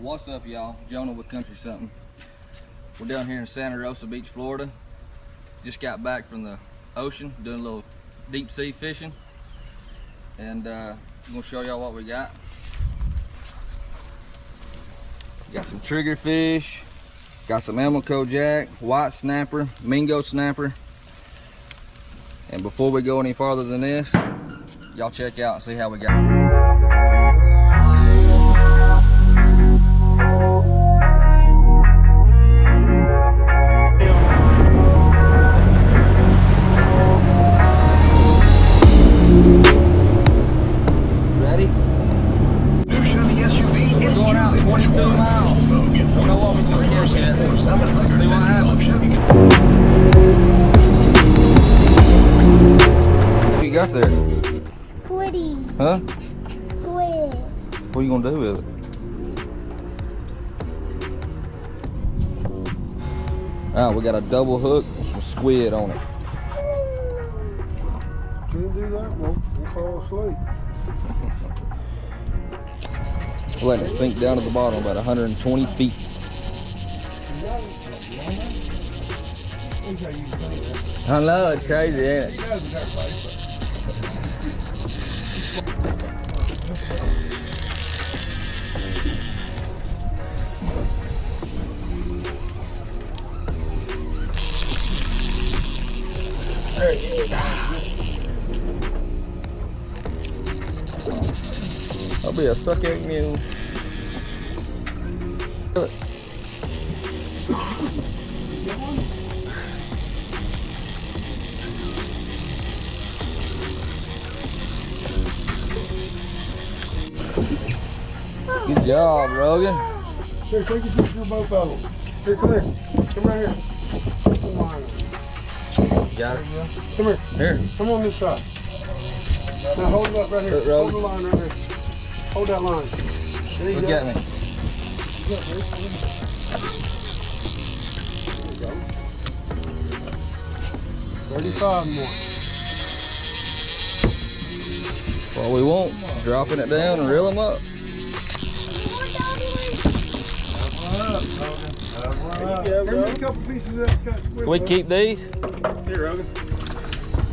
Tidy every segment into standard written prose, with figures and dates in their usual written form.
What's up, y'all? Jonah with Country Something. We're down here in Santa Rosa Beach, Florida. Just got back from the ocean, doing a little deep sea fishing. And I'm gonna show y'all what we got. We got some triggerfish, got some Amberjack jack, white snapper, mingo snapper. And before we go any farther than this, y'all check out and see how we got. Got there? Squiddy. Huh? Squid. What are you gonna do with it? Alright, we got a double hook with some squid on it. Can't do that, we'll fall asleep. We're letting it sink down to the bottom about 120 feet. I know, it's crazy, ain't it? I'll be a suck egg mule. Good job, Rogan. Here, take a picture of both of them. Here, come here. Come right here. Got it? Come here. Here. Come on this side. Now hold it up right here. Hold the line right there. Hold that line. There you Look go. at me. There you go. 35 more. What we want, dropping it down and reel them up. Give me a couple pieces of that cut squid. Can we keep these? Here, Rogan.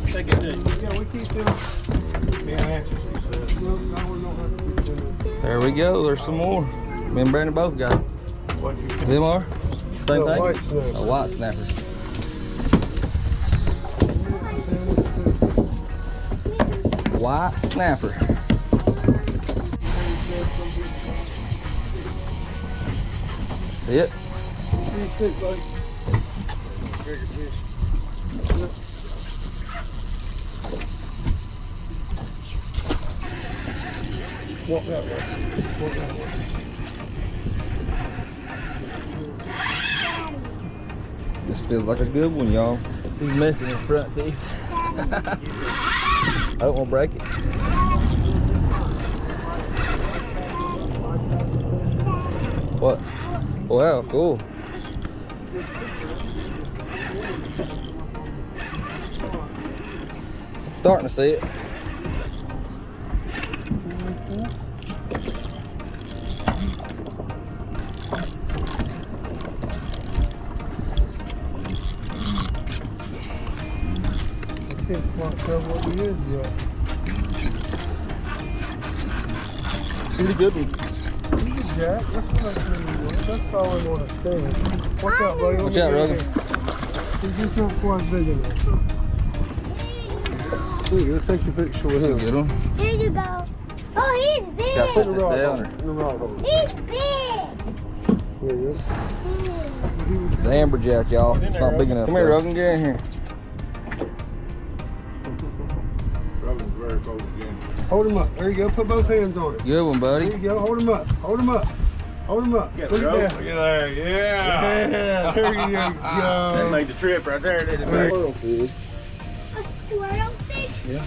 Take it, dude. Yeah, we keep them. There we go, there's some more. Me and Brandon both got it. Them are? Same thing? A white snapper. White snapper. See it? Walk that way. Walk that way. This feels like a good one, y'all. He's missing his front teeth. I don't want to break it. What? Wow, cool. Starting to see it. Can't quite tell what he is yet. Pretty good one. Jack, that's what I said he was. That's all I want to stand. Watch out, buddy. Watch out, Rogan. He's just not quite big enough. Here, go take your picture with That's a him. good one. Here you go. Oh, he's big. Got to Put put the this rod down. on. The rod on. He's big. There you go. It's an amberjack, y'all. It's not big enough. Come here, Rogan. Get in here. Rogan's very focused again. Hold him up. There you go. Put both hands on it. Good one, buddy. There you go. Hold him up. Hold him up. Hold him up. Get Look at that. there. Yeah. Yeah, there you That go. made the trip right there, didn't it? Squirrel fish. A squirrel fish? Yeah.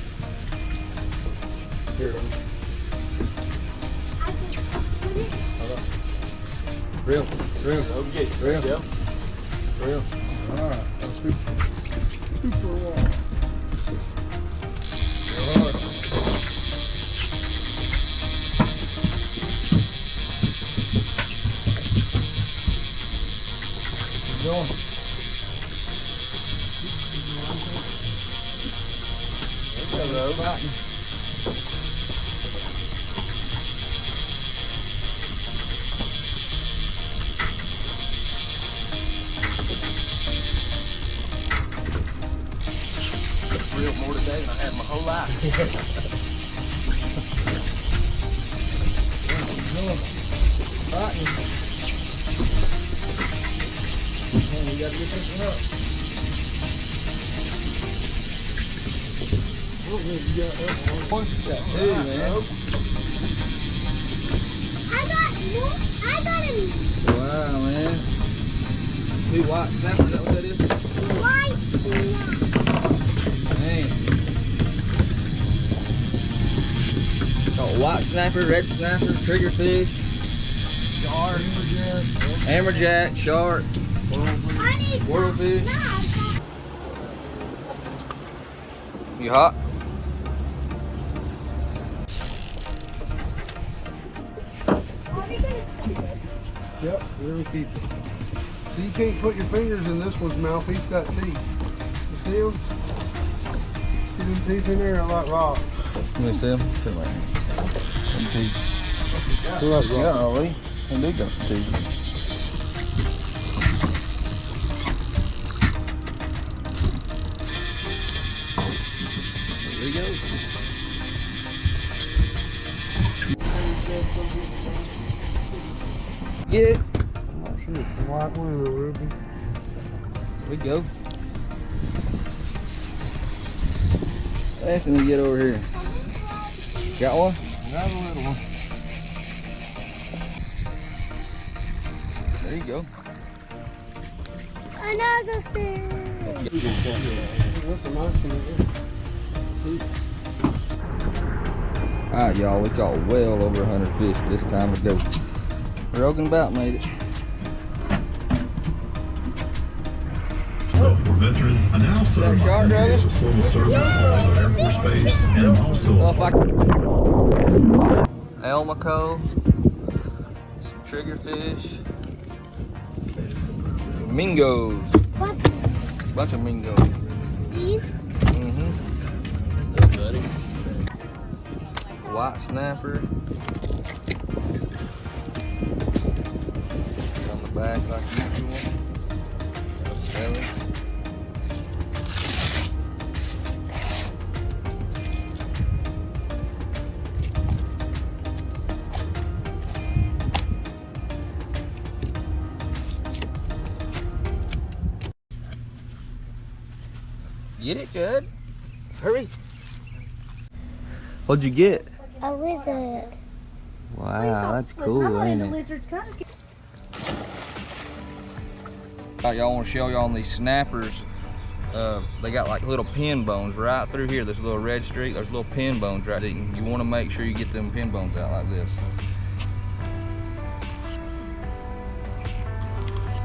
Here. I can put it. Real. Go get it. There you go. Real. All right. That's super long. Going. Hello. Real more today than I had my whole life. Fighting. Man, we gotta get this one up. What's that? Two, man. I got him. Wow, man. Two white snapper, is that what that is? White. Man. Got white snapper, red snapper, triggerfish, shark, amberjack, shark, I need worldfish. knives. You hot? Are they gonna Yep, we're gonna keep it. So you can't put your fingers in this one's mouth. He's got teeth. You see him? See them teeth in there? They're like rocks. Let me see them. Come on. They're like Yeah, rocks. Ollie. And they got some teeth. There he goes. Get it. Sure, it's a white one and a ruby. There we go. Definitely get over here. Got one? Got a little one. There you go. another fish? That's a nice one. Alright, y'all, we caught well over 100 fish this time ago. Rogan about made it. So for veteran, a now certified shark, individuals Rogan? will serve all the Air Force Base and also Well, if I Elmaco, some triggerfish, mingos, What? bunch of mingos. These? Mm-hmm. Hey, buddy. White snapper. On the back like usual. Belly. Get it, Judd. Hurry. What'd you get? A lizard. Wow, that's cool, ain't it? Alright, y'all, want to show y'all on these snappers. They got like little pin bones right through here. This little red streak, there's little pin bones right there. You want to make sure you get them pin bones out like this.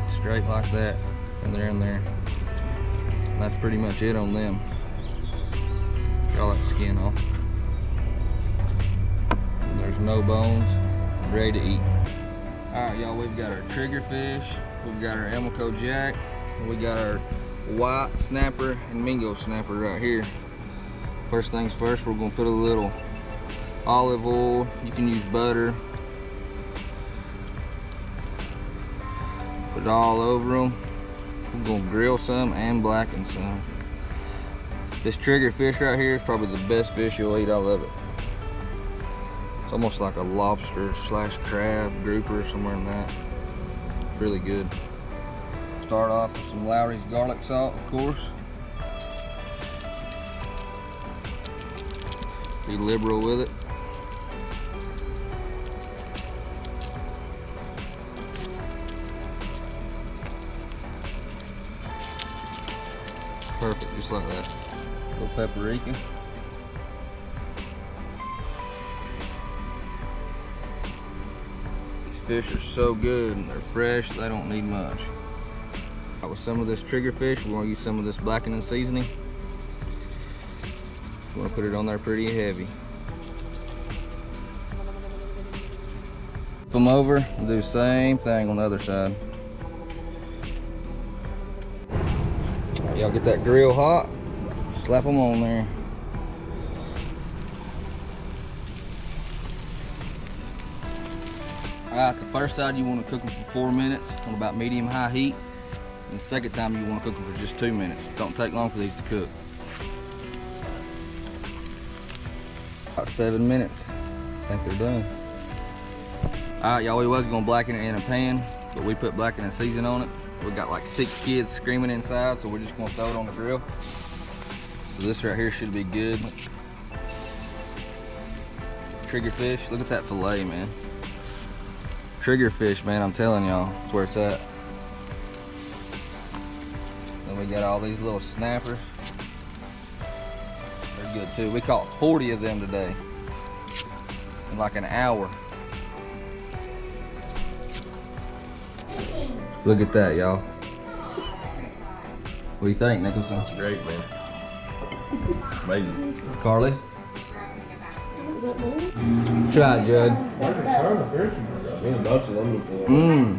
Straight like that, and they're in there. And that's pretty much it on them. Get all that skin off. And there's no bones, ready to eat. Alright, y'all, we've got our triggerfish, we've got our Elmaco jack, and we got our white snapper and mingo snapper right here. First things first, we're gonna put a little olive oil. You can use butter. Put it all over them. We're gonna grill some and blacken some. This triggerfish right here is probably the best fish you'll eat. I love it. It's almost like a lobster slash crab grouper, somewhere in that. It's really good. Start off with some Lowry's garlic salt, of course. Be liberal with it. Perfect, just like that. A little paprika. These fish are so good and they're fresh, they don't need much. With some of this triggerfish, we're going to use some of this blackening seasoning. We're going to put it on there pretty heavy. Flip them over, we'll do the same thing on the other side. Y'all get that grill hot, slap them on there. Alright, the first side you want to cook them for 4 minutes on about medium-high heat. And the second time you want to cook them for just 2 minutes. Don't take long for these to cook. About 7 minutes. I think they're done. Alright, y'all, we was gonna blacken it in a pan, but we put blackening season on it. We got like 6 kids screaming inside, so we're just gonna throw it on the grill. So this right here should be good. Triggerfish, look at that fillet, man. Triggerfish, man, I'm telling y'all, that's where it's at. Then we got all these little snappers. They're good too. We caught 40 of them today in like an hour. Look at that, y'all. What do you think, Nicholson? That's great, man. Amazing. Carly? Try it, Judd. There's a bunch of them before. Mmm.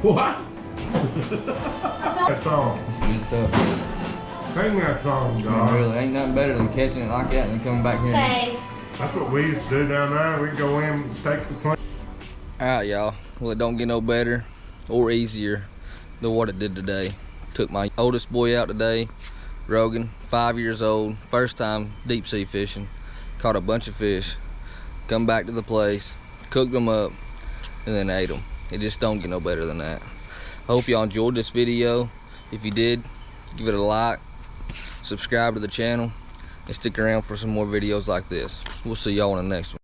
What? That song. Good stuff. Sing that song, Man, dog. really, ain't nothing better than catching it like that and then coming back here. That's what we used to do down there. We'd go in, take the plane. Alright, y'all. Well, it don't get no better or easier than what it did today. Took my oldest boy out today, Rogan, 5 years old, first time deep sea fishing. Caught a bunch of fish, come back to the place, cooked them up, and then ate them. It just don't get no better than that. Hope y'all enjoyed this video. If you did, give it a like, subscribe to the channel, and stick around for some more videos like this. We'll see y'all on the next one.